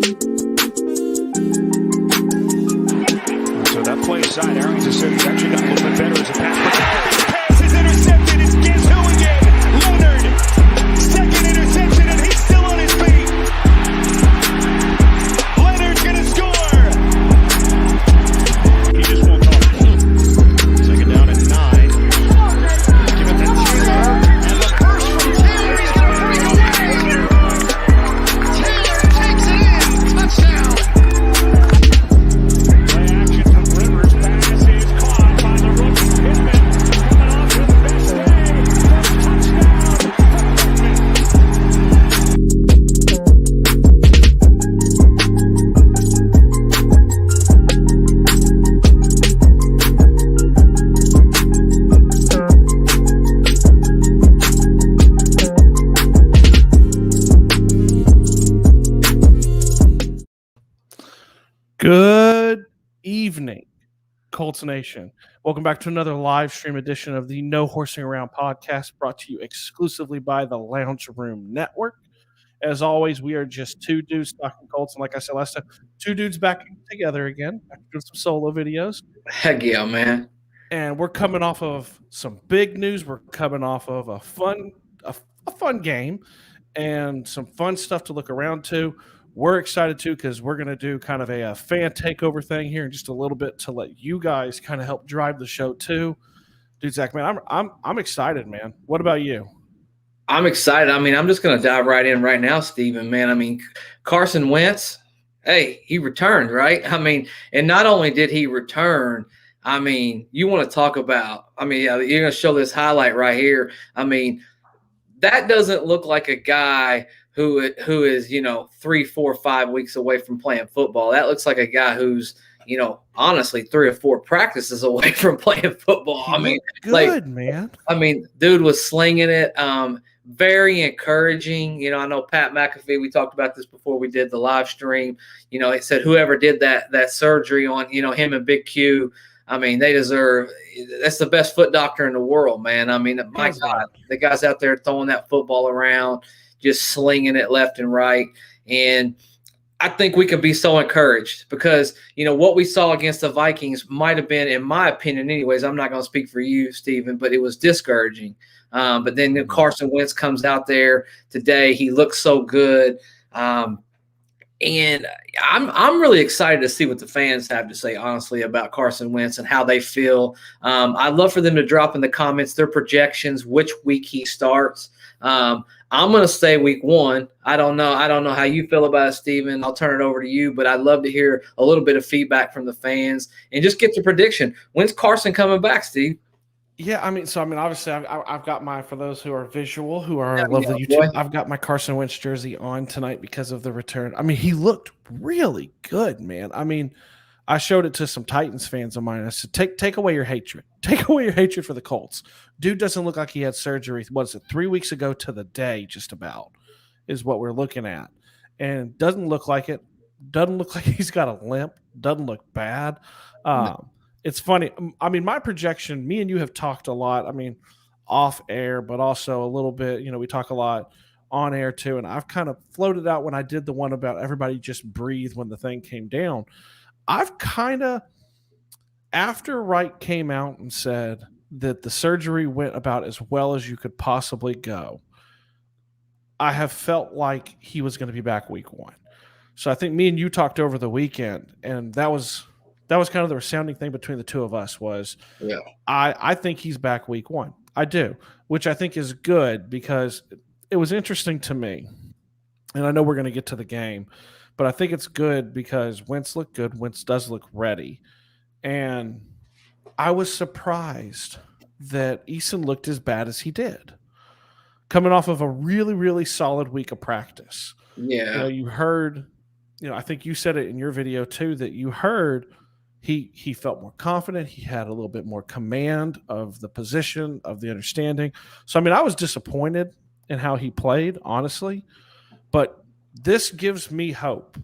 So that play aside, Arrington said he's actually got a little bit better as a pass. Pass is intercepted. It's guess who again? Leonard. Second interception, and he's still on his feet. Leonard's going to score. He just won't talk. Second down and 9. Give it to Taylor. And the burst from Taylor. He's going to break away. Taylor takes it in. Touchdown. Play action from Rivers. Pass is caught by the rookie Pittman. Coming off with the best day. First Good evening, Colts Nation. Welcome back to another live stream edition of the No Horsing Around podcast, brought to you exclusively by the Lounge Room Network. As always, we are just two dudes talking Colts, and like I said last time, two dudes back together again after doing some solo videos. Heck yeah, man. And we're coming off of some big news. We're coming off of a fun game and some fun stuff to look around to. We're excited too because we're going to do kind of a fan takeover thing here in just a little bit to let you guys kind of help drive the show too. Dude, Zach, man, I'm excited, man. What about you? I'm excited. I mean, I'm just going to dive right in right now, Steven, man. I mean, Carson Wentz, hey, he returned, right? I mean, and not only did he return, I mean, you want to talk about, I mean, you're going to show this highlight right here. I mean, that doesn't look like a guy who is, 3, 4, 5 weeks away from playing football. That looks like a guy who's, honestly 3 or 4 practices away from playing football. I mean, good, man. I mean, dude was slinging it. Very encouraging. I know Pat McAfee, we talked about this before we did the live stream. It said whoever did that surgery on, him and Big Q, I mean, they deserve – that's the best foot doctor in the world, man. I mean, my God, the guy's out there throwing that football around, just slinging it left and right. And I think we can be so encouraged because, what we saw against the Vikings might have been, in my opinion anyways, I'm not going to speak for you, Steven, but it was discouraging. But then Carson Wentz comes out there today. He looks so good. And I'm really excited to see what the fans have to say, honestly, about Carson Wentz and how they feel. I'd love for them to drop in the comments their projections, which week he starts. I'm going to say week 1. I don't know how you feel about it, Steven. I'll turn it over to you, but I'd love to hear a little bit of feedback from the fans and just get your prediction. When's Carson coming back, Steve? Yeah, obviously I've got my, for those who are visual, who are lovely YouTube, I've got my Carson Wentz jersey on tonight because of the return. I mean, he looked really good, man. I mean, I showed it to some Titans fans of mine. I said, take away your hatred. Take away your hatred for the Colts. Dude doesn't look like he had surgery, 3 weeks ago to the day, just about, is what we're looking at. And doesn't look like it. Doesn't look like he's got a limp. Doesn't look bad. No. It's funny. I mean, my projection, me and you have talked a lot, I mean, off air, but also a little bit, we talk a lot on air too. And I've kind of floated out when I did the one about everybody just breathe when the thing came down. I've kind of, after Wright came out and said that the surgery went about as well as you could possibly go, I have felt like he was going to be back week 1. So I think me and you talked over the weekend, and that was kind of the resounding thing between the two of us was, yeah, I think he's back week 1. I do, which I think is good because it was interesting to me. And I know we're going to get to the game, but I think it's good because Wentz looked good. Wentz does look ready. And I was surprised that Eason looked as bad as he did, coming off of a really, really solid week of practice. Yeah. You heard, I think you said it in your video too, that you heard he felt more confident. He had a little bit more command of the position, of the understanding. So, I mean, I was disappointed in how he played, honestly, but this gives me hope.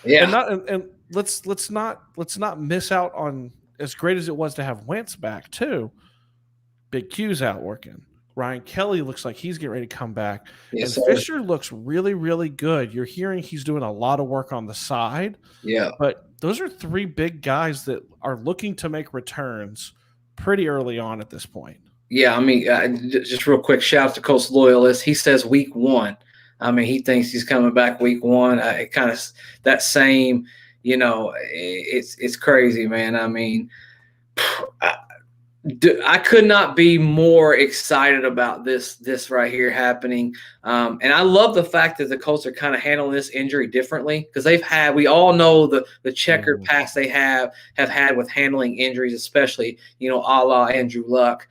Yeah. And let's not miss out on, as great as it was to have Wentz back too. Big Q's out working. Ryan Kelly looks like he's getting ready to come back. Yes, And sir. Fisher looks really, really good. You're hearing he's doing a lot of work on the side. Yeah. But those are three big guys that are looking to make returns pretty early on at this point. Yeah, I mean, just real quick, shout out to Colts loyalist. He says week 1. I mean, he thinks he's coming back week 1. It kind of that same, it's crazy, man. I mean, I could not be more excited about this right here happening. And I love the fact that the Colts are kind of handling this injury differently, because we all know the checkered past they have had with handling injuries, especially, a la Andrew Luck.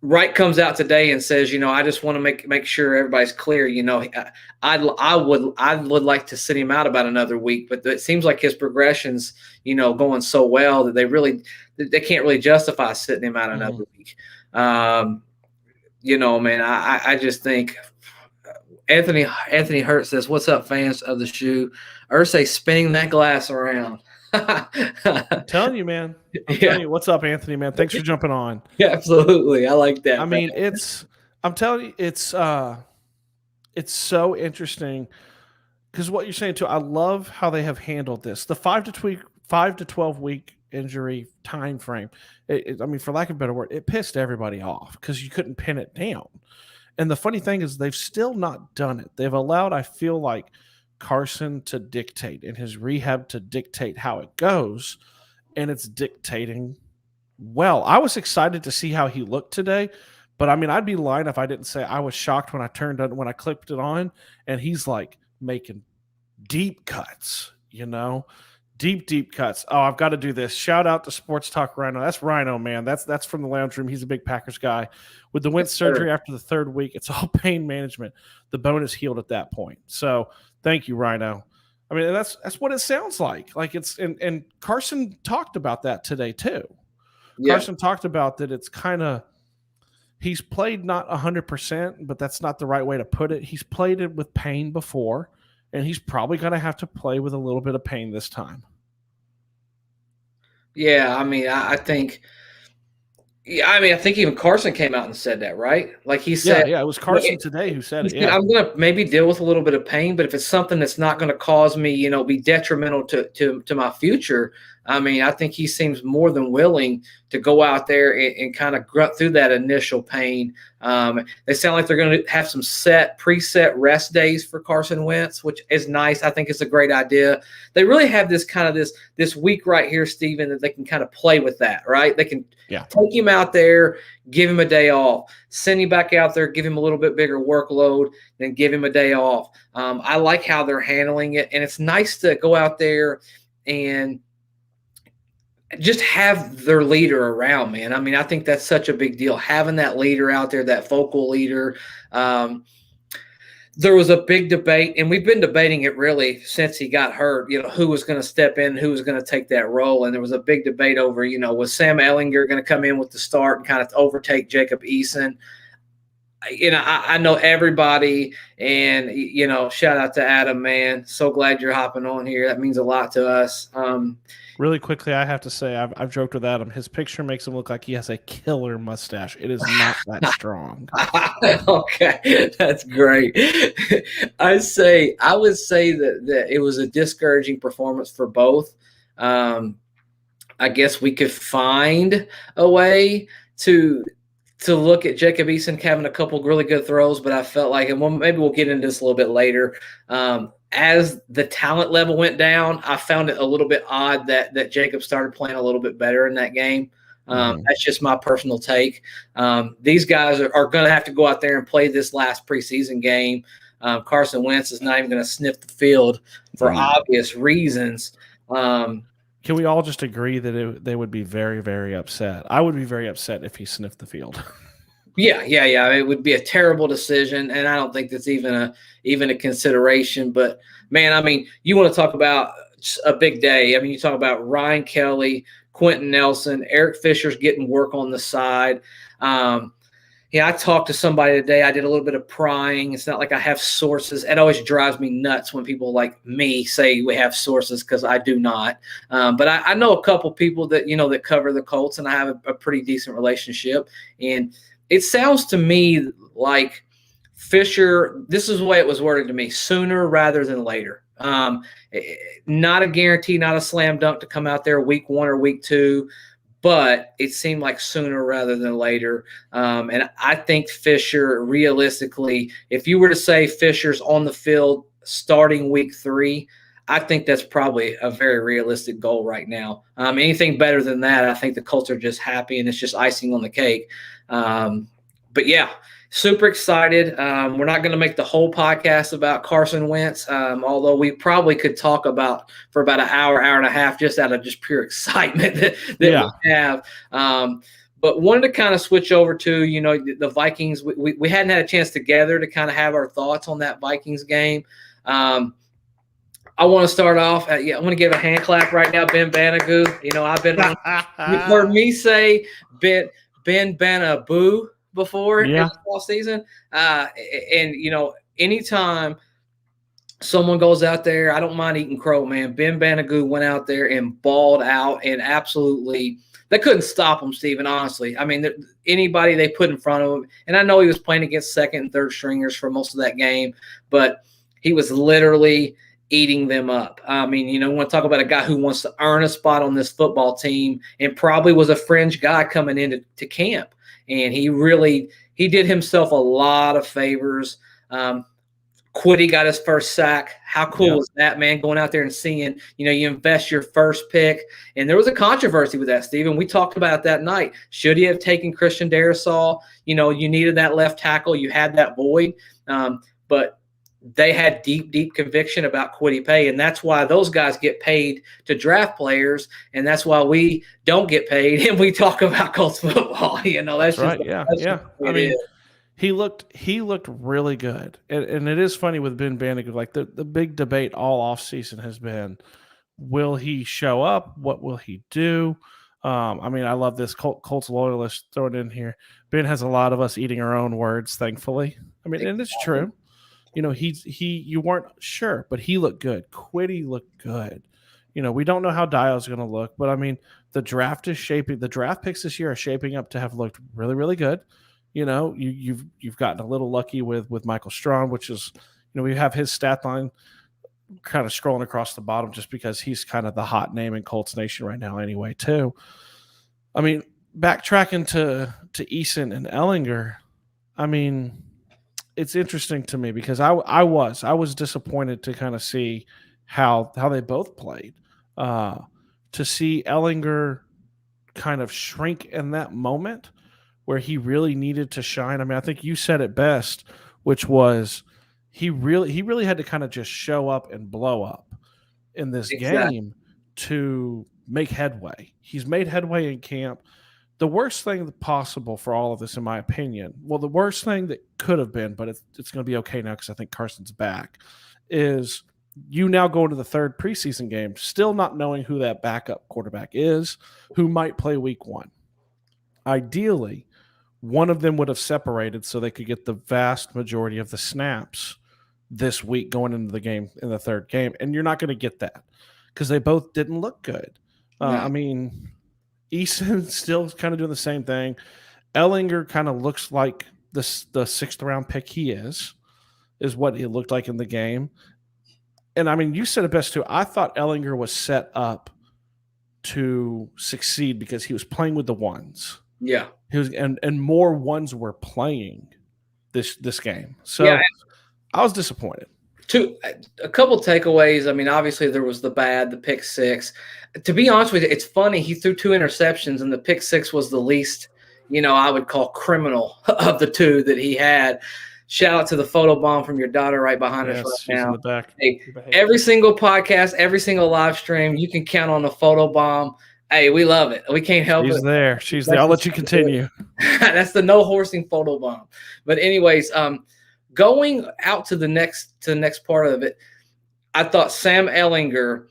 Wright comes out today and says, I just want to make sure everybody's clear. I would like to sit him out about another week, but it seems like his progression's, going so well that they can't really justify sitting him out another week. Man, I just think Anthony Hurt says, "What's up, fans of the shoe?" Ursay spinning that glass around. I'm telling you, man. Telling you, what's up, Anthony, man? Thanks for jumping on. Yeah, absolutely. I like that. I mean, I'm telling you, it's so interesting, because what you're saying too, I love how they have handled this. The 5 to 12 week injury time frame. I mean, for lack of a better word, it pissed everybody off because you couldn't pin it down. And the funny thing is, they've still not done it. They've allowed, I feel like, Carson to dictate and his rehab to dictate how it goes, and it's dictating well. I was excited to see how he looked today, but I mean, I'd be lying if I didn't say I was shocked when I clicked it on, and he's like making deep cuts, deep cuts. Oh, I've got to do this. Shout out to Sports Talk Rhino. That's Rhino, man. That's from the lounge room. He's a big Packers guy. With the Wentz surgery after the 3rd week, it's all pain management. The bone is healed at that point. So thank you, Rhino. I mean, that's what it sounds like. Like it's and Carson talked about that today too. Yeah. Carson talked about that. It's kind of, he's played not 100%, but that's not the right way to put it. He's played it with pain before, and he's probably going to have to play with a little bit of pain this time. Yeah, I mean, I think. Yeah, I mean, I think even Carson came out and said that, right? Like he said, yeah, it was Carson today who said it. Yeah. I'm going to maybe deal with a little bit of pain, but if it's something that's not going to cause me, be detrimental to my future, I mean, I think he seems more than willing to go out there and kind of grunt through that initial pain. They sound like they're going to have some preset rest days for Carson Wentz, which is nice. I think it's a great idea. They really have this kind of this week right here, Steven, that they can kind of play with that, right? They can take him out there, give him a day off, send him back out there, give him a little bit bigger workload, then give him a day off. I like how they're handling it, and it's nice to go out there and just have their leader around, man. I mean, I think that's such a big deal, having that leader out there, that focal leader. There was a big debate, and we've been debating it really since he got hurt, who was going to step in, who was going to take that role. And there was a big debate over, was Sam Ehlinger going to come in with the start and kind of overtake Jacob Eason? I know everybody, and, shout out to Adam, man. So glad you're hopping on here. That means a lot to us. Really quickly, I have to say, I've joked with Adam. His picture makes him look like he has a killer mustache. It is not that strong. Okay, that's great. I would say that it was a discouraging performance for both. I guess we could find a way to look at Jacob Eason having a couple really good throws, but I felt like, and maybe we'll get into this a little bit later, as the talent level went down, I found it a little bit odd that Jacob started playing a little bit better in that game. That's just my personal take. These guys are going to have to go out there and play this last preseason game. Carson Wentz is not even going to sniff the field for obvious reasons. Can we all just agree that they would be very, very upset? I would be very upset if he sniffed the field. Yeah. It would be a terrible decision, and I don't think that's even a consideration. But, man, I mean, you want to talk about a big day. I mean, you talk about Ryan Kelly, Quentin Nelson, Eric Fisher's getting work on the side. Yeah, I talked to somebody today. I did a little bit of prying. It's not like I have sources. It always drives me nuts when people like me say we have sources, because I do not. But I know a couple people that, that cover the Colts, and I have a pretty decent relationship. And it sounds to me like Fisher, this is the way it was worded to me, sooner rather than later. Not a guarantee, not a slam dunk to come out there week 1 or week 2. But it seemed like sooner rather than later. And I think Fisher, realistically, if you were to say Fisher's on the field starting week 3, I think that's probably a very realistic goal right now. Anything better than that, I think the Colts are just happy, and it's just icing on the cake. But yeah, super excited. We're not going to make the whole podcast about Carson Wentz, although we probably could talk for about an hour and a half, just out of just pure excitement that we have. But wanted to kind of switch over to, the Vikings. We hadn't had a chance together to kind of have our thoughts on that Vikings game. I want to start off. I want to give a hand clap right now, Ben Banagoo. I've been you've heard me say Ben Banaboo before in the fall season. And anytime someone goes out there, I don't mind eating crow, man. Ben Banagoo went out there and balled out, and absolutely they couldn't stop him, Steven, honestly. I mean, anybody they put in front of him, and I know he was playing against second and third stringers for most of that game, but he was literally eating them up. I mean, we want to talk about a guy who wants to earn a spot on this football team, and probably was a fringe guy coming into camp. And he did himself a lot of favors. Quiddy got his first sack. How cool was that, man? Going out there and seeing, you invest your first pick. And there was a controversy with that, Steven. We talked about it that night. Should he have taken Christian Darrisaw? You needed that left tackle. You had that void. But they had deep conviction about Quiddy Pay, and that's why those guys get paid to draft players, and that's why we don't get paid and we talk about Colts football. That's right. I mean, he looked really good, and it is funny with Ben Banagoo. Like the big debate all offseason has been, will he show up? What will he do? I mean, I love this Colts loyalist throwing in here. Ben has a lot of us eating our own words, thankfully. I mean, and it's true. You weren't sure, but he looked good. Quiddy looked good. We don't know how Dial's going to look, but I mean, the draft picks this year are shaping up to have looked really, really good. You've gotten a little lucky with Michael Strawn, which is, we have his stat line kind of scrolling across the bottom just because he's kind of the hot name in Colts Nation right now anyway, too. I mean, backtracking to Eason and Ellinger, I mean, it's interesting to me because I was disappointed to kind of see how they both played. To see Ellinger kind of shrink in that moment where he really needed to shine. I mean, I think you said it best, which was he really had to kind of just show up and blow up in this game to make headway. He's made headway in camp. The worst thing possible for all of this, in my opinion, the worst thing that could have been, but it's going to be okay now because I think Carson's back, is you now go into the third preseason game still not knowing who that backup quarterback is, who might play week 1. Ideally, one of them would have separated so they could get the vast majority of the snaps this week going into the game in the third game, and you're not going to get that because they both didn't look good. I mean, Eason still kind of doing the same thing. Ellinger kind of looks like the 6th round pick he is what it looked like in the game. And I mean, you said it best too. I thought Ellinger was set up to succeed because he was playing with the ones. Yeah. He was, and more ones were playing this game. So I was disappointed. A couple takeaways. I mean, obviously there was the pick 6. To be honest with you, it's funny. He threw 2 interceptions, and the pick 6 was the least, I would call criminal of the 2 that he had. Shout out to the photo bomb from your daughter right behind us right now. In the back. Hey, every single podcast, every single live stream, you can count on the photo bomb. Hey, we love it. We can't help it. She's there. I'll let you continue. That's the no horsing photo bomb. But anyways, going out to the next part of it, I thought Sam Ellinger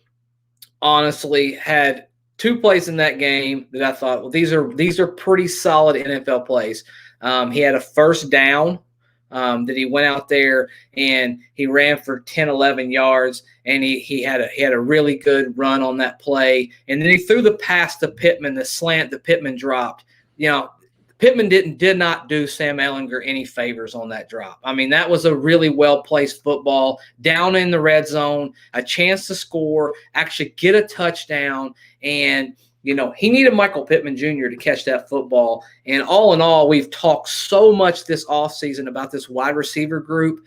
honestly had 2 plays in that game that I thought, well, these are pretty solid NFL plays. He had a first down that he went out there and he ran for 10, 11 yards, and he had a really good run on that play. And then he threw the pass to Pittman, the slant that Pittman dropped. Pittman did not do Sam Ehlinger any favors on that drop. I mean, that was a really well-placed football down in the red zone, a chance to score, actually get a touchdown. And, he needed Michael Pittman Jr. to catch that football. And all in all, we've talked so much this offseason about this wide receiver group.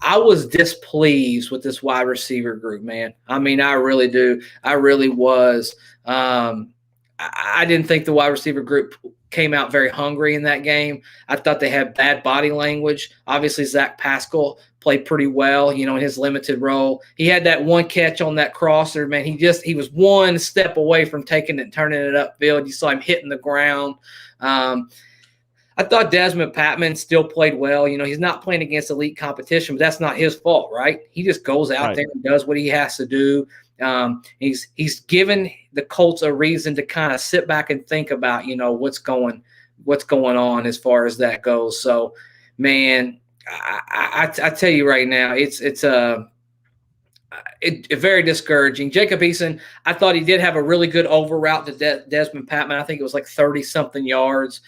I was displeased with this wide receiver group, man. I mean, I really do. I really was. I didn't think the wide receiver group came out very hungry in that game. I thought they had bad body language. Obviously, Zach Pascal played pretty well, in his limited role. He had that one catch on that crosser, man. He was one step away from taking it and turning it upfield. You saw him hitting the ground. I thought Desmond Patman still played well. He's not playing against elite competition, but that's not his fault, right? He just goes out there and does what he has to do. He's given the Colts a reason to kind of sit back and think about, what's going on as far as that goes. So, man, I tell you right now, it's very discouraging. Jacob Eason, I thought he did have a really good over route to Desmond Patman. I think it was like 30-something yards.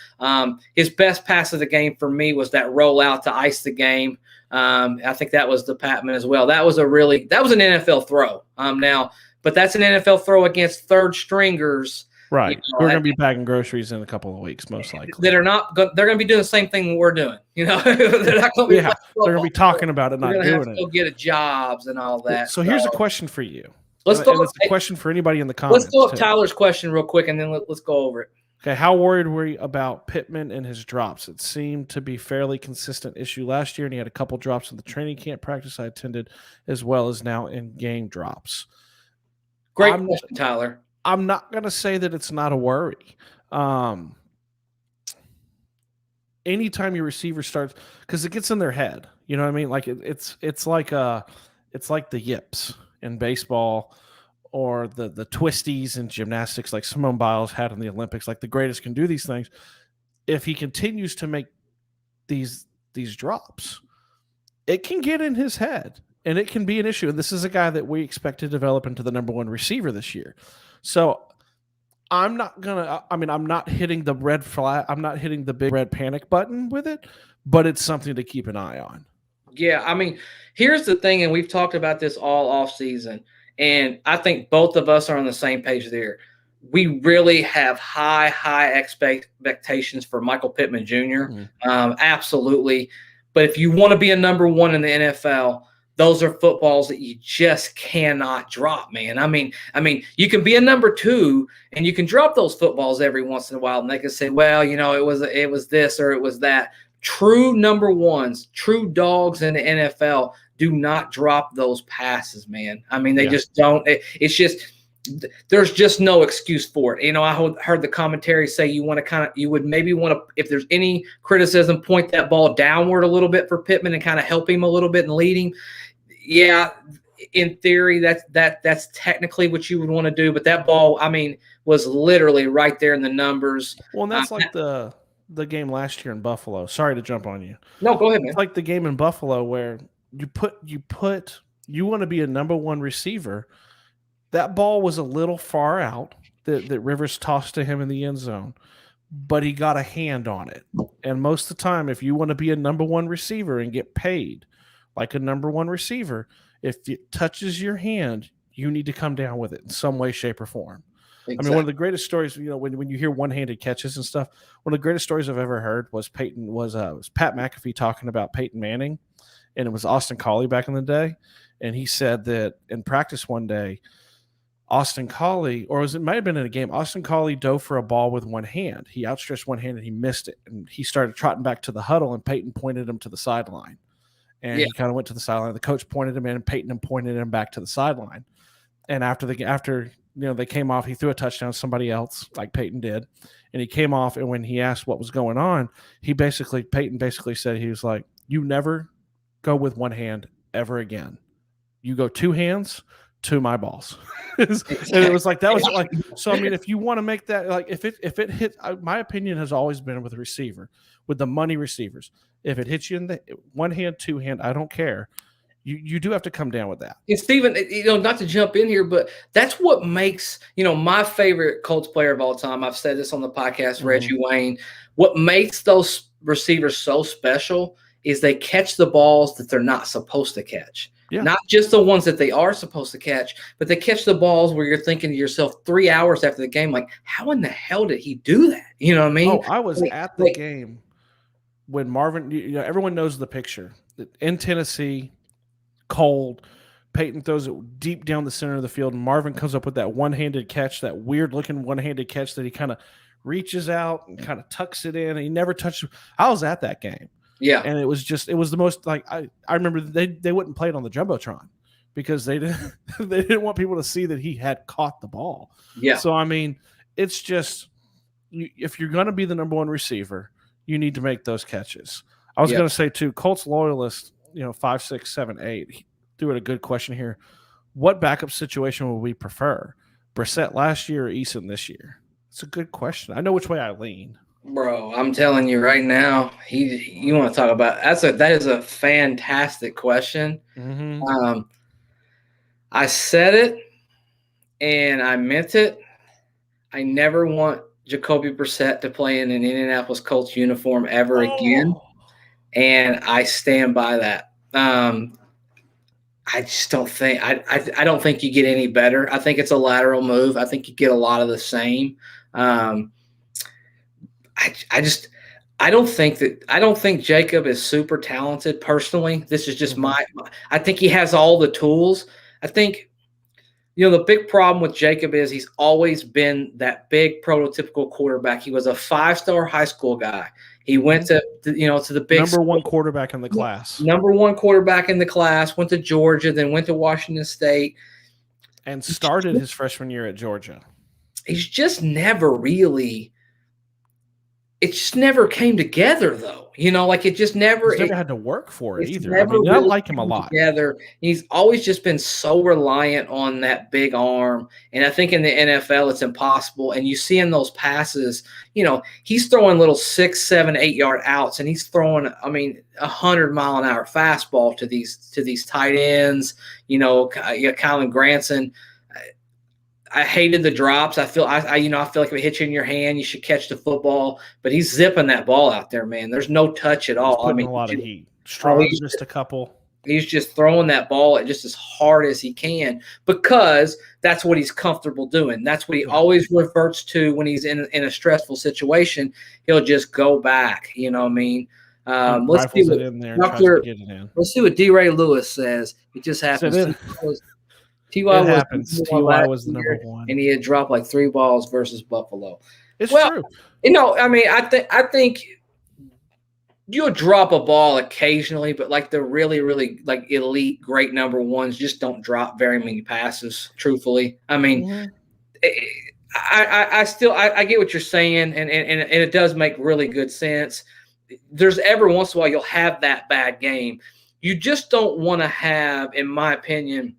His best pass of the game for me was that rollout to ice the game. I think that was the Patman as well. That was an NFL throw. But that's an NFL throw against third stringers. Right. We're going to be bagging groceries in a couple of weeks, most likely. They're going to be doing the same thing we're doing. They're not going to be. Yeah, they're going to be talking about it, not doing it. Go get jobs and all that. So here's a question for you. It's a question for anybody in the comments. Let's go up Tyler's question real quick, and then let's go over it. Okay, how worried were you about Pittman and his drops? It seemed to be fairly consistent issue last year, and he had a couple drops in the training camp practice I attended, as well as now in game drops. Great question, Tyler. I'm not going to say that it's not a worry. Anytime your receiver starts, because it gets in their head, you know what I mean? Like it's like the yips in baseball, or the twisties in gymnastics, like Simone Biles had in the Olympics. Like the greatest can do these things. If he continues to make these drops, it can get in his head, and it can be an issue. And this is a guy that we expect to develop into the number one receiver this year. So I'm not hitting the red flag. I'm not hitting the big red panic button with it, but it's something to keep an eye on. Yeah. I mean, here's the thing, and we've talked about this all off season, and I think both of us are on the same page there. We really have high expectations for Michael Pittman Jr. Absolutely. But if you want to be a number one in the NFL, those are footballs that you just cannot drop, man. I mean, you can be a number two and you can drop those footballs every once in a while, and they can say, well, it was this or it was that. True number ones, true dogs in the NFL do not drop those passes, man. I mean, they just don't. It's just there's just no excuse for it. I heard the commentary say you would maybe want to, if there's any criticism, point that ball downward a little bit for Pittman and kind of help him a little bit and lead him. Yeah, in theory, that's technically what you would want to do, but that ball, was literally right there in the numbers. Well, and that's like the game last year in Buffalo. Sorry to jump on you. No, go ahead, man. It's like the game in Buffalo where you want to be a number one receiver. That ball was a little far out that Rivers tossed to him in the end zone, but he got a hand on it. And most of the time, if you want to be a number one receiver and get paid like a number one receiver, if it touches your hand, you need to come down with it in some way, shape, or form. Exactly. One of the greatest stories, when you hear one-handed catches and stuff, one of the greatest stories I've ever heard was Pat McAfee talking about Peyton Manning, and it was Austin Collie back in the day. And he said that in practice one day, Austin Collie, it might have been in a game, Austin Collie dove for a ball with one hand. He outstretched one hand and he missed it. And he started trotting back to the huddle, and Peyton pointed him to the sideline. And he kind of went to the sideline. The coach pointed him in, and Peyton pointed him back to the sideline. And after they came off, he threw a touchdown to somebody else, like Peyton did. And he came off, and when he asked what was going on, Peyton basically said, he was like, you never go with one hand ever again. You go two hands, to my balls. And it was like, that was like, so I mean, if you want to make that, like, if it hit, my opinion has always been with a receiver, with the money receivers, if it hits you in the one hand, two hand, I don't care. You do have to come down with that. And Steven, not to jump in here, but that's what makes, my favorite Colts player of all time. I've said this on the podcast, Reggie Wayne. What makes those receivers so special is they catch the balls that they're not supposed to catch. Yeah. Not just the ones that they are supposed to catch, but they catch the balls where you're thinking to yourself 3 hours after the game, like, how in the hell did he do that? You know what I mean? Oh, I was at the game when Marvin, everyone knows the picture. In Tennessee, cold, Peyton throws it deep down the center of the field, and Marvin comes up with that one-handed catch, that weird-looking one-handed catch that he kind of reaches out and kind of tucks it in, and he never touched it. I was at that game. Yeah. And it was the most, like, I remember they wouldn't play it on the Jumbotron because they didn't want people to see that he had caught the ball. Yeah. So, I mean, it's just, if you're going to be the number one receiver, you need to make those catches. I was going to say, too, Colts loyalists, 5, 6, 7, 8, he threw it a good question here. What backup situation would we prefer? Brissett last year or Eason this year? It's a good question. I know which way I lean. Bro, I'm telling you right now, you want to talk about that is a fantastic question. Mm-hmm. I said it and I meant it. I never want Jacoby Brissett to play in an Indianapolis Colts uniform ever again, and I stand by that. I just don't think I don't think you get any better. I think it's a lateral move. I think you get a lot of the same. I don't think Jacob is super talented personally. This is just I think he has all the tools. I think, the big problem with Jacob is he's always been that big prototypical quarterback. He was a 5-star high school guy. He went to the big number one quarterback in the class. Number one quarterback in the class, went to Georgia, then went to Washington State. And started his freshman year at Georgia. He's just never really – it just never came together, though. It just never – He's never had to work for it either. I mean, I like him a lot. Together. He's always just been so reliant on that big arm. And I think in the NFL it's impossible. And you see in those passes, he's throwing little 6, 7, 8-yard outs, and he's throwing, 100-mile-an-hour fastball to these tight ends, Kylan Granson. I hated the drops. I feel like if it hits you in your hand, you should catch the football. But he's zipping that ball out there, man. There's no touch at all. He's putting a lot of heat. Strong's just a couple. He's just throwing that ball at just as hard as he can because that's what he's comfortable doing. That's what he always reverts to when he's in a stressful situation. He'll just go back. You know what I mean? Let's see what D. Ray Lewis says. It just happens. T.Y. was the number one, and he had dropped like 3 balls versus Buffalo. It's true. I think you'll drop a ball occasionally, but like the really, really like elite, great number ones just don't drop very many passes. Truthfully, I mean, I get what you're saying, and it does make really good sense. There's every once in a while you'll have that bad game. You just don't want to have, in my opinion.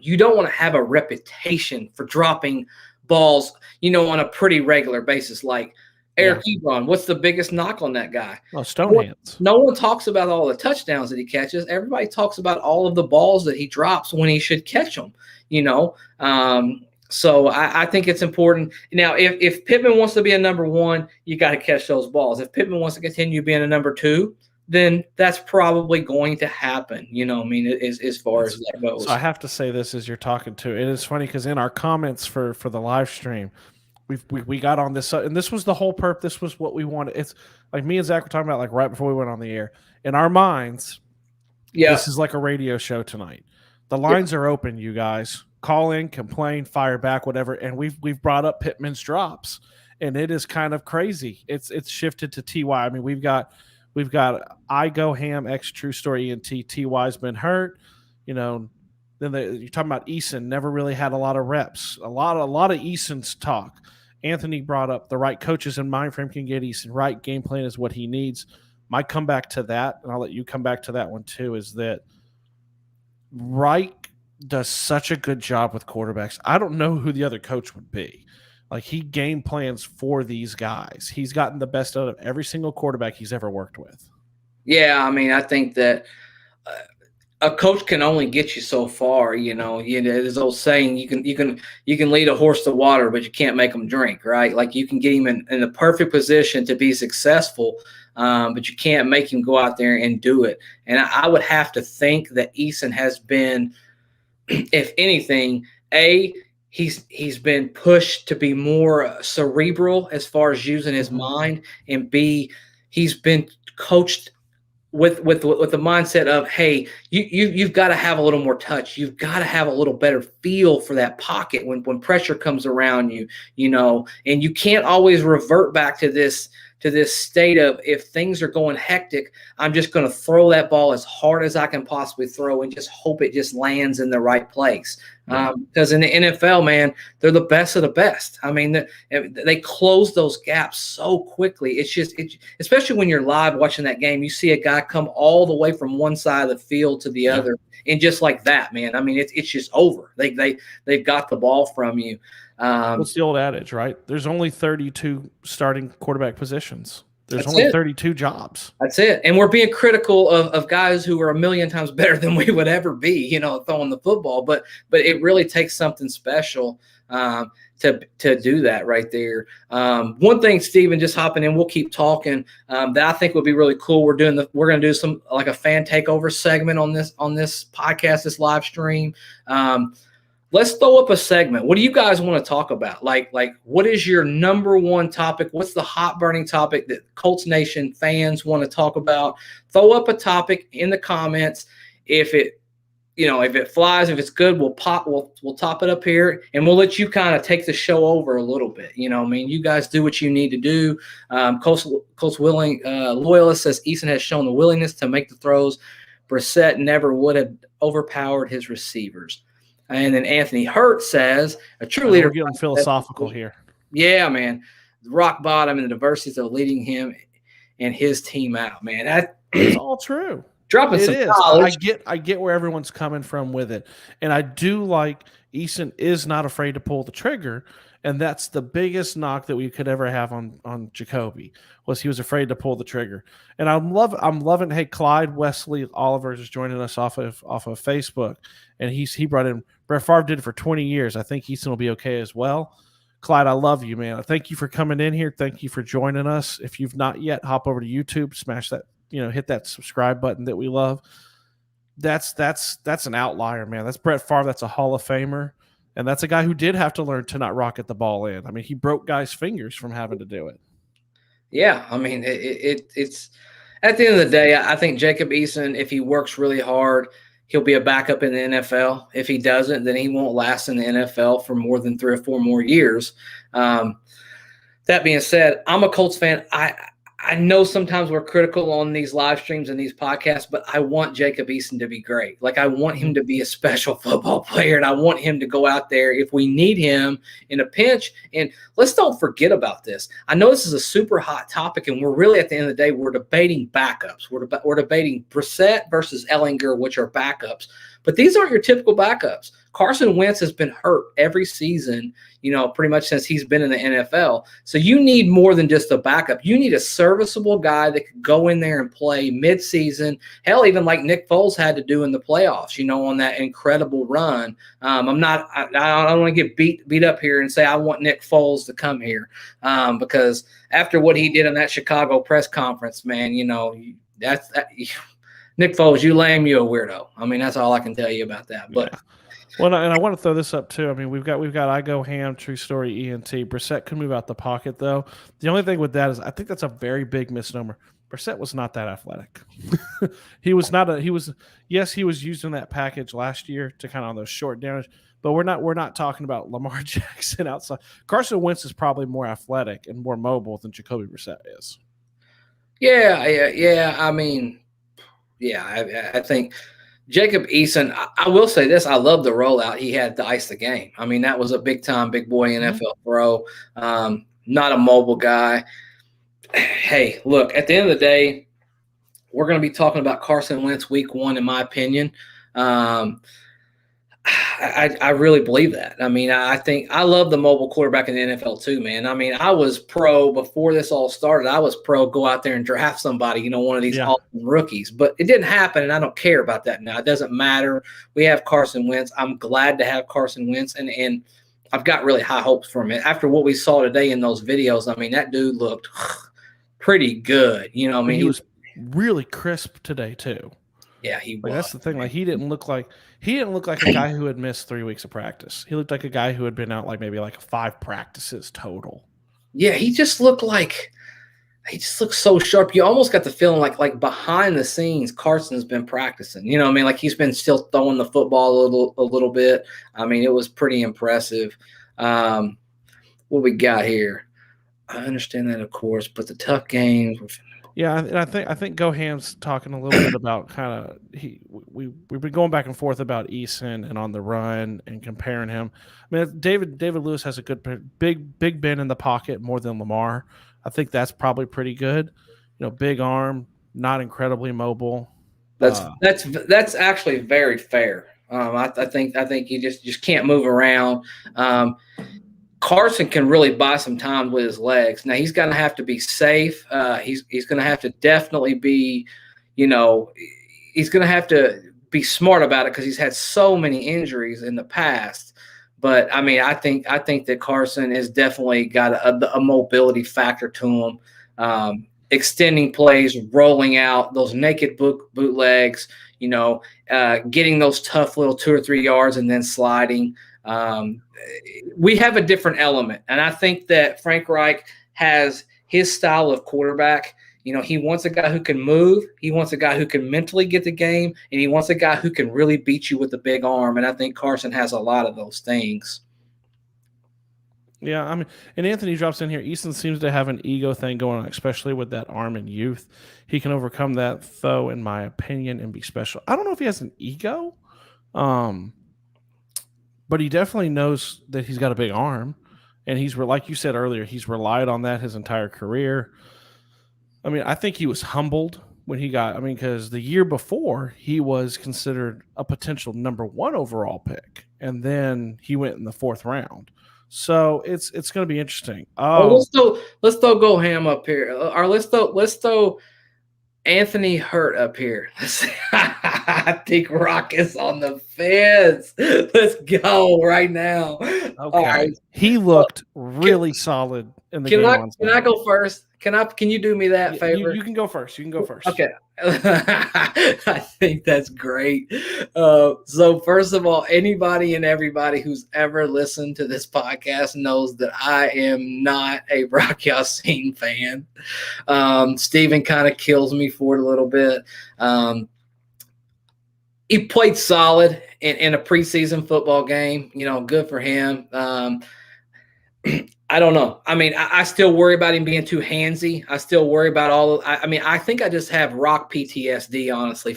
You don't want to have a reputation for dropping balls, on a pretty regular basis. Like Eric Ebron, what's the biggest knock on that guy? Oh, stone hands. No one talks about all the touchdowns that he catches. Everybody talks about all of the balls that he drops when he should catch them, So I think it's important. Now, if Pittman wants to be a number one, you got to catch those balls. If Pittman wants to continue being a number two, then that's probably going to happen, as far as that goes. So I have to say this as you're talking to. It is funny because in our comments for the live stream, we got on this, and this was the whole perp. This was what we wanted. It's like me and Zach were talking about like right before we went on the air. In our minds, this is like a radio show tonight. The lines are open, you guys. Call in, complain, fire back, whatever. And we've brought up Pittman's drops, and it is kind of crazy. It's shifted to TY. I mean, we've got I Go Ham X True Story ENT. TY's been hurt, Then you're talking about Eason. Never really had a lot of reps. A lot of Eason's talk. Anthony brought up the right coaches and mind frame can get Eason right. Game plan is what he needs. My comeback to that, and I'll let you come back to that one too, is that right does such a good job with quarterbacks. I don't know who the other coach would be. Like, he game plans for these guys. He's gotten the best out of every single quarterback he's ever worked with. Yeah, I mean, I think that a coach can only get you so far. There's old saying, you can lead a horse to water, but you can't make him drink, right? Like, you can get him in the perfect position to be successful, but you can't make him go out there and do it. And I would have to think that Eason has been, if anything, he's been pushed to be more cerebral as far as using his mind, and B, he's been coached with the mindset of, hey, you've got to have a little more touch. You've got to have a little better feel for that pocket when pressure comes around you, and you can't always revert back to this state of, if things are going hectic, I'm just going to throw that ball as hard as I can possibly throw and just hope it just lands in the right place. Because in the NFL, man, they're the best of the best. I mean, they close those gaps so quickly. It's especially when you're live watching that game, you see a guy come all the way from one side of the field to the other, and just like that, man. I mean, it's just over. They've got the ball from you. What's the old adage, right? There's only 32 starting quarterback positions. There's only 32 jobs. That's it. And we're being critical of guys who are a million times better than we would ever be, throwing the football. But it really takes something special to do that right there. One thing, Steven, just hopping in, we'll keep talking, that I think would be really cool. We're going to do some, like, a fan takeover segment on this podcast, this live stream. Let's throw up a segment. What do you guys want to talk about? Like what is your number one topic? What's the hot burning topic that Colts Nation fans want to talk about? Throw up a topic in the comments. If it flies, if it's good, we'll top it up here, and we'll let you kind of take the show over a little bit. You guys do what you need to do. Colts willing loyalist says Eason has shown the willingness to make the throws Brissett never would have overpowered his receivers. And then Anthony Hurt says, a true leader. We're getting philosophical here. Yeah, man. Rock bottom and the diversity of leading him and his team out, man. It's all true. Dropping some knowledge. I get where everyone's coming from with it. And I do like Eason is not afraid to pull the trigger. And that's the biggest knock that we could ever have on Jacoby, was he was afraid to pull the trigger. And I'm loving. Hey, Clyde Wesley Oliver is joining us off of Facebook, and he brought in Brett Favre did it for 20 years. I think Eason will be okay as well. Clyde, I love you, man. Thank you for coming in here. Thank you for joining us. If you've not yet, hop over to YouTube, smash that, hit that subscribe button that we love. That's an outlier, man. That's Brett Favre. That's a Hall of Famer. And that's a guy who did have to learn to not rocket the ball in. I mean, he broke guys' fingers from having to do it. Yeah, I mean, it's at the end of the day, I think Jacob Eason, if he works really hard, he'll be a backup in the NFL. If he doesn't, then he won't last in the NFL for more than 3 or 4 more years. That being said, I'm a Colts fan. I know sometimes we're critical on these live streams and these podcasts, but I want Jacob Eason to be great. Like, I want him to be a special football player, and I want him to go out there if we need him in a pinch. And let's don't forget about this. I know this is a super hot topic, and we're really, at the end of the day, we're debating backups. We're debating Brissett versus Ellinger, which are backups. But these aren't your typical backups. Carson Wentz has been hurt every season, pretty much since he's been in the NFL. So you need more than just a backup. You need a serviceable guy that could go in there and play midseason. Hell, even like Nick Foles had to do in the playoffs, on that incredible run. I don't want to get beat up here and say I want Nick Foles to come here, because after what he did in that Chicago press conference, man, that's Nick Foles, you lame, you a weirdo. I mean, that's all I can tell you about that. But well, and I want to throw this up too. I mean, we've got I Go Ham, True Story, ENT. Brissett can move out the pocket though. The only thing with that is I think that's a very big misnomer. Brissett was not that athletic. He was used in that package last year to kind of on those short downs. But we're not talking about Lamar Jackson outside. Carson Wentz is probably more athletic and more mobile than Jacoby Brissett is. Yeah. I mean. Yeah, I think Jacob Eason, I will say this, I love the rollout he had to ice the game. I mean, that was a big boy NFL throw, not a mobile guy. Hey, look, at the end of the day, we're going to be talking about Carson Wentz week 1, in my opinion. I really believe that. I mean, I think I love the mobile quarterback in the NFL too, man. I mean, I was pro before this all started. I was pro go out there and draft somebody, one of these awesome rookies. But it didn't happen, and I don't care about that now. It doesn't matter. We have Carson Wentz. I'm glad to have Carson Wentz, and I've got really high hopes for him. After what we saw today in those videos, I mean, that dude looked pretty good. I mean, he was really crisp today too. Yeah, he was. That's the thing. Like he didn't look like a guy who had missed 3 weeks of practice. He looked like a guy who had been out maybe 5 practices total. Yeah, he just looked so sharp. You almost got the feeling like behind the scenes, Carson's been practicing. I mean, like he's been still throwing the football a little bit. I mean, it was pretty impressive. What we got here? I understand that, of course, but the tough games. Yeah, and I think Goham's talking a little bit about we've been going back and forth about Eason and on the run and comparing him. I mean, David Lewis has a good big Ben in the pocket more than Lamar. I think that's probably pretty good. Big arm, not incredibly mobile. That's actually very fair. I think you just can't move around. Carson can really buy some time with his legs. Now he's going to have to be safe. He's going to have to definitely be, he's going to have to be smart about it because he's had so many injuries in the past. But I mean, I think that Carson has definitely got a mobility factor to him. Extending plays, rolling out those naked bootlegs, getting those tough little 2 or 3 yards and then sliding. We have a different element, and I think that Frank Reich has his style of quarterback. He wants a guy who can move. He wants a guy who can mentally get the game, and he wants a guy who can really beat you with a big arm. And I think Carson has a lot of those things. Yeah, I mean, and Anthony drops in here. Easton seems to have an ego thing going on, especially with that arm and youth. He can overcome that, though, in my opinion, and be special. I don't know if he has an ego, but he definitely knows that he's got a big arm, and he's like you said earlier, he's relied on that his entire career. I mean, I think he was humbled when he got. I mean, because the year before he was considered a potential number 1 overall pick, and then he went in the 4th round. So it's going to be interesting. Let's throw Goham up here, or let's throw Anthony Hurt up here. I think Rock is on the fence. Let's go right now. Okay. Right. He looked really solid in the game. Can I go first? Can you do me that favor? You can go first. Okay. I think that's great. So first of all, anybody and everybody who's ever listened to this podcast knows that I am not a Rock Ya-Sin fan. Steven kind of kills me for it a little bit. He played solid in a preseason football game. Good for him. I don't know. I mean, I still worry about him being too handsy. I still worry about I think I just have Rock PTSD, honestly,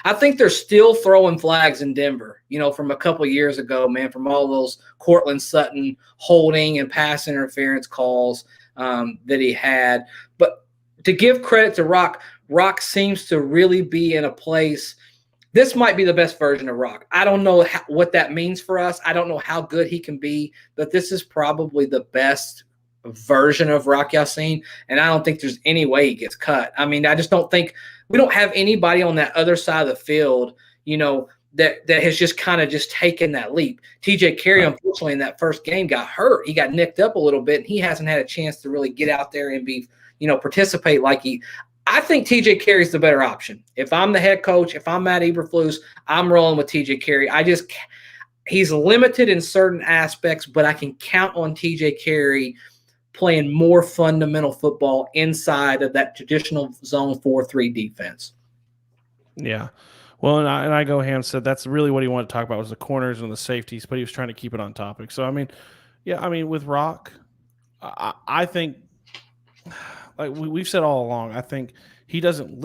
I think they're still throwing flags in Denver, from a couple of years ago, man, from all those Cortland Sutton holding and pass interference calls that he had. But to give credit to Rock, Rock seems to really be in a place. This might be the best version of Rock. I don't know what that means for us. I don't know how good he can be, but this is probably the best version of Rock Ya-Sin, and I don't think there's any way he gets cut. I mean, I just don't think we don't have anybody on that other side of the field, that has just kind of just taken that leap. TJ Carey, unfortunately, in that first game got hurt. He got nicked up a little bit, and he hasn't had a chance to really get out there and be, participate like I think TJ Carey's the better option. If I'm the head coach, if I'm Matt Eberflus, I'm rolling with TJ Carey. He's limited in certain aspects, but I can count on TJ Carey playing more fundamental football inside of that traditional zone 4-3 defense. Yeah. Well, and I go Ham said that's really what he wanted to talk about was the corners and the safeties, but he was trying to keep it on topic. So, with Rock, I think – like we've said all along, I think he doesn't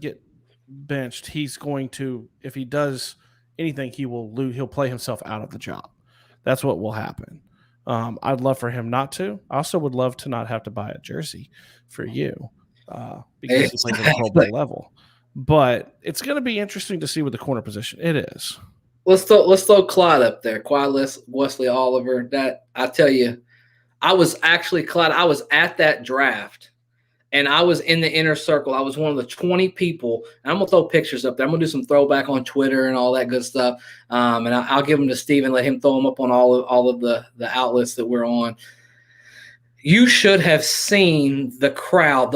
get benched. He's going to, if he does anything, he'll play himself out of the job. That's what will happen. I'd love for him not to. I also would love to not have to buy a jersey for you because he plays at a Pro Bowl level. But it's going to be interesting to see with the corner position. It is. let's throw Clyde up there. Clyde Wesley Oliver. That I tell you, I was actually Clyde. I was at that draft. And I was in the inner circle. I was one of the 20 people. And I'm going to throw pictures up there. I'm going to do some throwback on Twitter and all that good stuff. And I'll give them to Steven, let him throw them up on all of the outlets that we're on. You should have seen the crowd,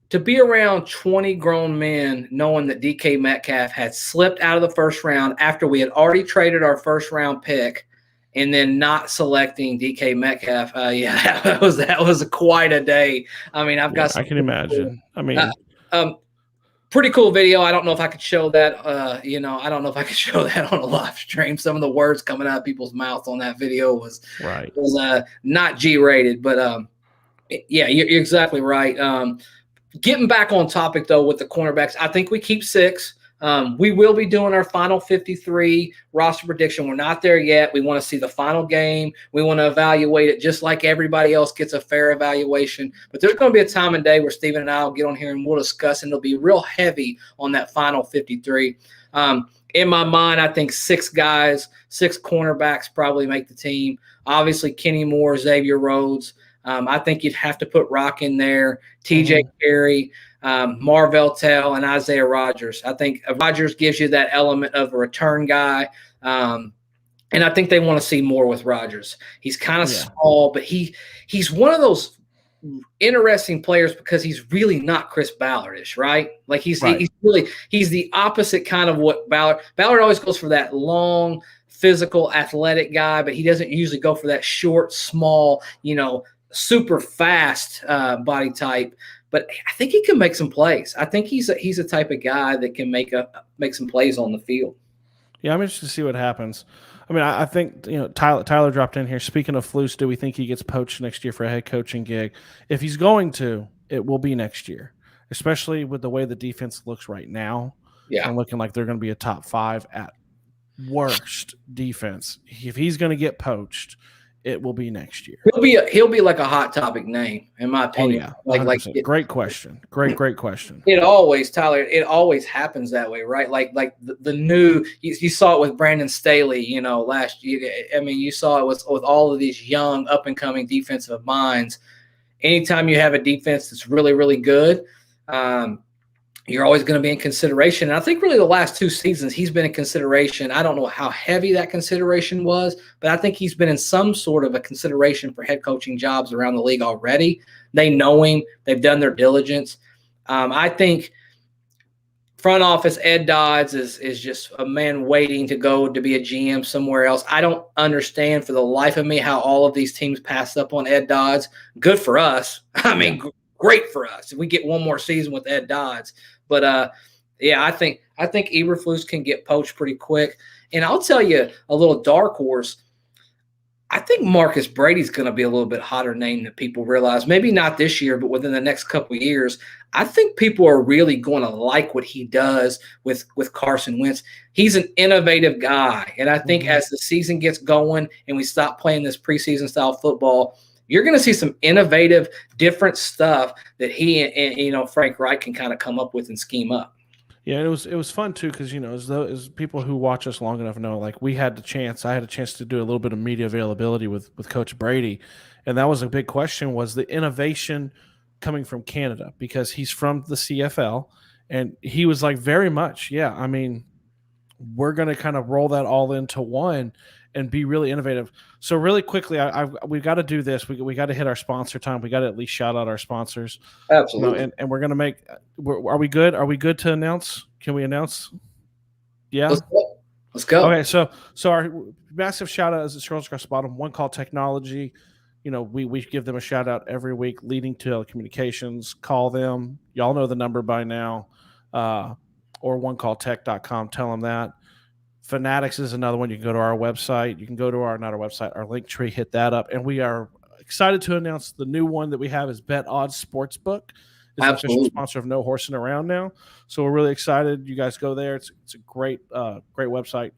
to be around 20 grown men knowing that DK Metcalf had slipped out of the first round after we had already traded our first round pick. And then not selecting DK Metcalf, that was quite a day. I mean, I can imagine. I mean, pretty cool video. I don't know if I could show that. I don't know if I could show that on a live stream. Some of the words coming out of people's mouths on that video was not G-rated. But yeah, you're exactly right. Getting back on topic though with the cornerbacks, I think we keep 6. We will be doing our final 53 roster prediction. We're not there yet. We want to see the final game. We want to evaluate it just like everybody else gets a fair evaluation. But there's going to be a time and day where Steven and I will get on here and we'll discuss, and it'll be real heavy on that final 53. In my mind, I think 6 cornerbacks probably make the team. Obviously, Kenny Moore, Xavier Rhodes. I think you'd have to put Rock in there, TJ Carey, Marvell Tell, and Isaiah Rodgers. I think Rodgers gives you that element of a return guy. And I think they want to see more with Rodgers. He's kind of small, but he's one of those interesting players because he's really not Chris Ballard-ish, right? Like he's the opposite kind of what Ballard always goes for, that long, physical, athletic guy, but he doesn't usually go for that short, small, super fast body type. But I think he can make some plays. I think he's a type of guy that can make some plays on the field. Yeah, I'm interested to see what happens. I mean, I think Tyler dropped in here. Speaking of Flus, do we think he gets poached next year for a head coaching gig? If he's going to, it will be next year, especially with the way the defense looks right now. Yeah, and looking like they're going to be a top 5 at worst defense. If he's going to get poached, it will be next year. He'll be like a hot topic name, in my opinion. Oh, yeah. Great question. Great question. It always happens that way, right? Like the new you saw it with Brandon Staley, last year. I mean, you saw it with all of these young up and coming defensive minds. Anytime you have a defense that's really, really good, you're always going to be in consideration. And I think really the last 2 seasons he's been in consideration. I don't know how heavy that consideration was, but I think he's been in some sort of a consideration for head coaching jobs around the league already. They know him. They've done their diligence. I think front office Ed Dodds is just a man waiting to go to be a GM somewhere else. I don't understand for the life of me how all of these teams passed up on Ed Dodds. Good for us. I mean, great for us if we get one more season with Ed Dodds. But I think Eberflus can get poached pretty quick. And I'll tell you a little dark horse. I think Marcus Brady's going to be a little bit hotter name than people realize. Maybe not this year, but within the next couple of years. I think people are really going to like what he does with Carson Wentz. He's an innovative guy. And I think as the season gets going and we stop playing this preseason style football, you're going to see some innovative, different stuff that he and Frank Reich can kind of come up with and scheme up. Yeah, it was fun too because as people who watch us long enough know, like I had a chance to do a little bit of media availability with Coach Brady, and that was a big question: was the innovation coming from Canada, because he's from the CFL, and he was like, very much, yeah. I mean, we're going to kind of roll that all into one and be really innovative. So really quickly, we've got to do this. We got to hit our sponsor time. We got to at least shout out our sponsors. Absolutely. And we're going to are we good? Are we good to announce? Can we announce? Yeah. Let's go. Okay. So our massive shout out, as it scrolls across the bottom, One Call Technology. We give them a shout out every week. Leading Telecommunications. Call them. Y'all know the number by now. Or onecalltech.com. Tell them that. Fanatics is another one. You can go to our website. You can go to our link tree, hit that up. And we are excited to announce the new one that we have is Bet Odds Sportsbook. It's an official sponsor of NoHorsingAround now. So we're really excited. You guys go there. It's a great website,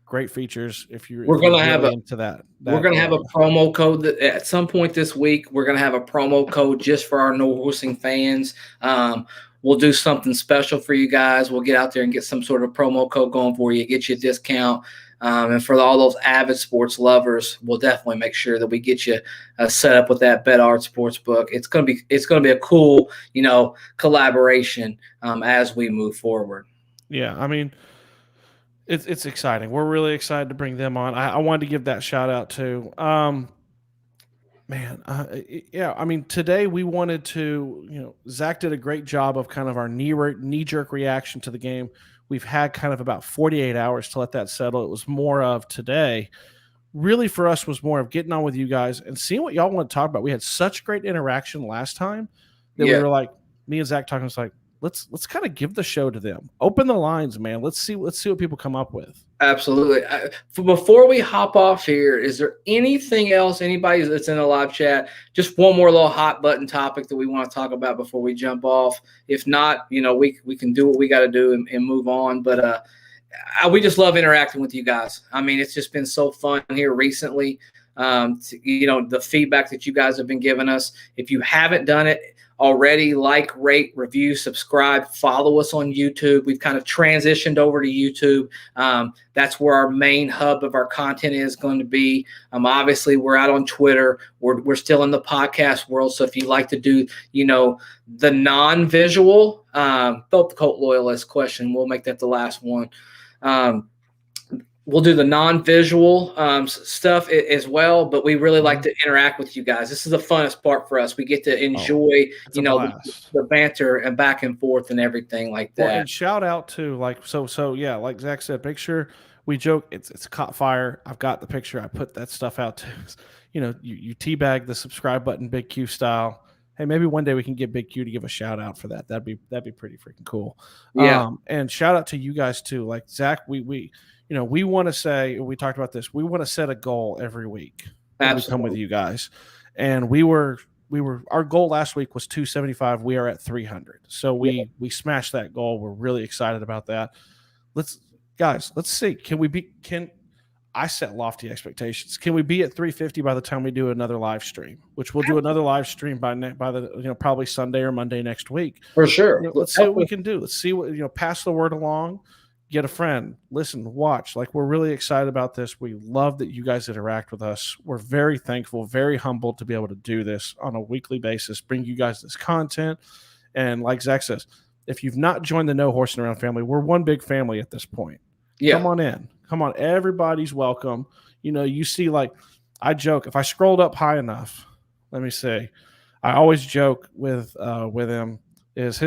great features. We're going to have into that. We're going to have a promo code that at some point this week. We're going to have a promo code just for our No Horsing fans. we'll do something special for you guys. We'll get out there and get some sort of promo code going for you, get you a discount. And for all those avid sports lovers, we'll definitely make sure that we get you set up with that BetOdds Sportsbook. It's gonna be a cool, collaboration as we move forward. Yeah, I mean, it's exciting. We're really excited to bring them on. I wanted to give that shout out too. Yeah, I mean, today we wanted to, Zach did a great job of kind of our knee jerk reaction to the game. We've had kind of about 48 hours to let that settle. It was more of today. Really, for us, was more of getting on with you guys and seeing what y'all want to talk about. We had such great interaction last time that we were like, me and Zach talking, was like, let's kind of give the show to them. Open the lines, man. Let's see what people come up with. Absolutely. Before we hop off here, is there anything else, anybody that's in the live chat, just one more little hot button topic that we want to talk about before we jump off? If not, we can do what we got to do and move on. But we just love interacting with you guys. I mean, it's just been so fun here recently. The feedback that you guys have been giving us. If you haven't done it already, like, rate, review, subscribe, follow us on YouTube. We've kind of transitioned over to YouTube. That's where our main hub of our content is going to be. Obviously, we're out on Twitter. We're still in the podcast world. So if you like to do, the non-visual, the Colt loyalist question, we'll make that the last one. We'll do the non-visual stuff as well, but we really like to interact with you guys. This is the funnest part for us. We get to enjoy, the banter and back and forth and everything like that. Well, and shout out to like Zach said, make sure we joke. It's caught fire. I've got the picture. I put that stuff out too. You teabag the subscribe button, Big Q style. Hey, maybe one day we can get Big Q to give a shout out for that. That'd be pretty freaking cool. Yeah. And shout out to you guys too. Like Zach, we want to say, we talked about this. We want to set a goal every week when we come with you guys. And our goal last week was 275. We are at 300. So we smashed that goal. We're really excited about that. Let's see. I set lofty expectations. Can we be at 350 by the time we do another live stream, which we'll do another live stream by the probably Sunday or Monday next week. For sure. Let's see what we can do. Let's see what, pass the word along. Get a friend, listen, watch. Like, we're really excited about this. We love that you guys interact with us. We're very thankful, very humbled to be able to do this on a weekly basis, bring you guys this content. And like Zach says, if you've not joined the No Horsing Around family, we're one big family at this point. Yeah. Come on in. Come on. Everybody's welcome. You see, like, I joke, if I scrolled up high enough, let me see, I always joke with him, is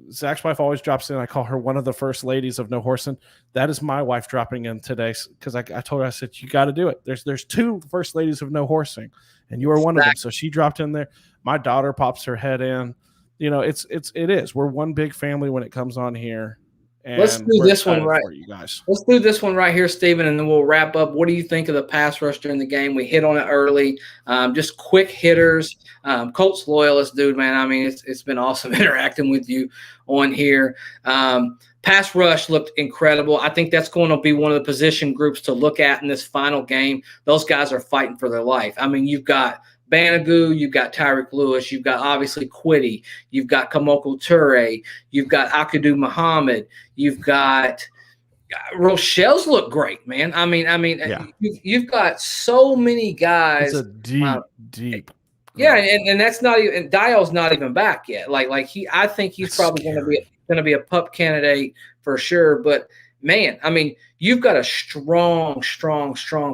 Zach's wife always drops in. I call her one of the first ladies of No Horsing. That is my wife dropping in today, because I told her, I said, you got to do it. There's two first ladies of No Horsing, and you are one of them. So she dropped in there. My daughter pops her head in. It is. We're one big family when it comes on here. And let's do this one right. You guys. Let's do this one right here, Steven, and then we'll wrap up. What do you think of the pass rush during the game? We hit on it early. Just quick hitters. Colts loyalist, dude, man. I mean, it's been awesome interacting with you on here. Pass rush looked incredible. I think that's going to be one of the position groups to look at in this final game. Those guys are fighting for their life. I mean, you've got Banagoo, you've got Tyreek Lewis, you've got obviously Quiddy, you've got Kamoko Toure, you've got Akadu Muhammad, you've got Rochelle's look great, man. I mean, yeah. You've got so many guys. It's a deep. Yeah, and that's not even. And Dial's not even back yet. I think he's probably going to be a pup candidate for sure. But man, I mean, you've got a strong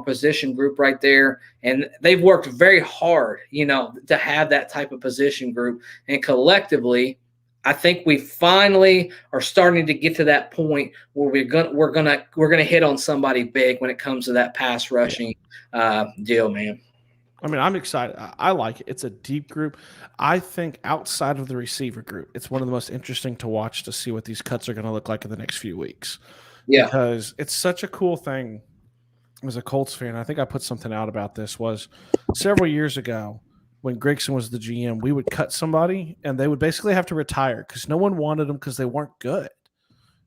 position group right there, and they've worked very hard, to have that type of position group. And collectively, I think we finally are starting to get to that point where we're gonna hit on somebody big when it comes to that pass rushing deal, man. I mean, I'm excited. I like it. It's a deep group. I think outside of the receiver group, it's one of the most interesting to watch to see what these cuts are going to look like in the next few weeks. Yeah. Because it's such a cool thing as a Colts fan. I think I put something out about this, was several years ago when Grigson was the GM, we would cut somebody and they would basically have to retire because no one wanted them because they weren't good.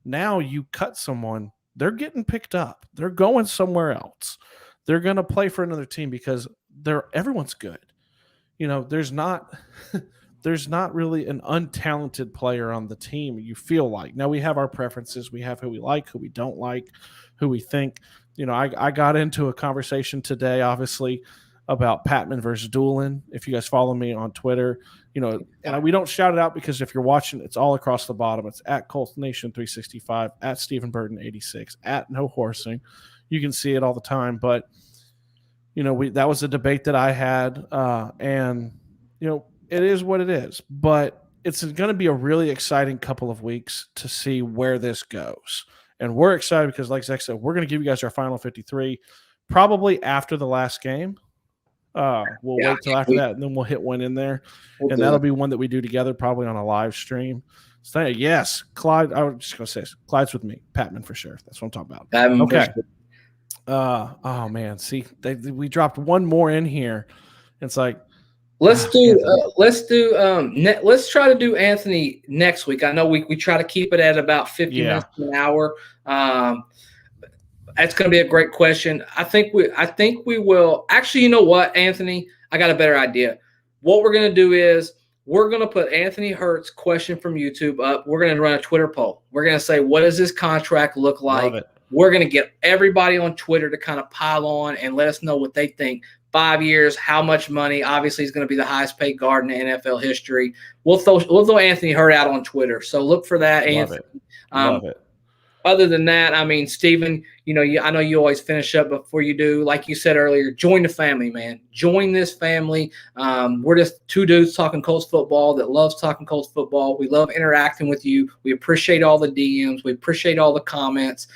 Now you cut someone, they're getting picked up. They're going somewhere else. They're going to play for another team because everyone's good. There's not there's not really an untalented player on the team. You feel like now we have our preferences. We have who we like, who we don't like, who we think. I got into a conversation today, obviously, about Patman versus Doolin. If you guys follow me on Twitter, and we don't shout it out because if you're watching, it's all across the bottom. It's at Colts Nation 365, at Stephen Burton 86, at No Horsing. You can see it all the time. But that was a debate that I had, and it is what it is. But it's going to be a really exciting couple of weeks to see where this goes. And we're excited because, like Zach said, we're going to give you guys our final 53 probably after the last game. We'll wait till after that, and then we'll hit one in there. And that'll be one that we do together probably on a live stream. So, yes, Clyde. I was just going to say this. Clyde's with me. Patman for sure. That's what I'm talking about. Okay. Oh, man. See, we dropped one more in here. It's like, let's try to do Anthony next week. I know we try to keep it at about 50 minutes an hour. That's going to be a great question. I think we will. Actually, you know what, Anthony? I got a better idea. What we're going to do is we're going to put Anthony Hurt's question from YouTube up. We're going to run a Twitter poll. We're going to say, what does this contract look like? Love it. We're going to get everybody on Twitter to kind of pile on and let us know what they think. 5 years, how much money? Obviously, he's going to be the highest paid guard in NFL history. We'll throw Anthony Hurt out on Twitter. So look for that, Anthony. Love it. Other than that, I mean, Stephen, I know you always finish up before you do. Like you said earlier, join the family, man. Join this family. We're just two dudes talking Colts football that loves talking Colts football. We love interacting with you. We appreciate all the DMs. We appreciate all the comments.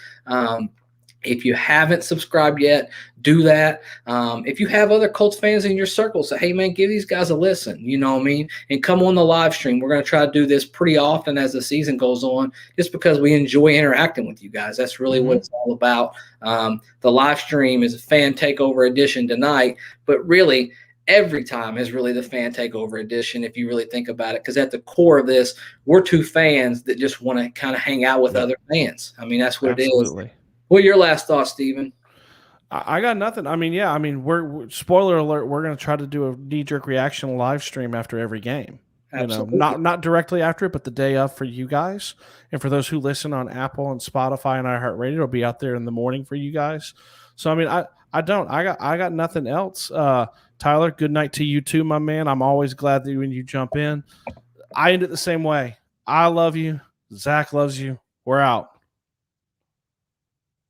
If you haven't subscribed yet, do that. If you have other Colts fans in your circle, say, hey, man, give these guys a listen. You know what I mean? And come on the live stream. We're going to try to do this pretty often as the season goes on just because we enjoy interacting with you guys. That's really what it's all about. The live stream is a fan takeover edition tonight, but really every time is really the fan takeover edition if you really think about it, because at the core of this, we're two fans that just want to kind of hang out with other fans. I mean, that's what it is. What are your last thoughts, Stephen? I got nothing. I mean, we're spoiler alert. We're going to try to do a knee-jerk reaction live stream after every game. Absolutely. Not directly after it, but the day of for you guys. And for those who listen on Apple and Spotify and iHeartRadio, it'll be out there in the morning for you guys. So, I mean, I got nothing else. Tyler, good night to you too, my man. I'm always glad that when you jump in. I end it the same way. I love you. Zach loves you. We're out.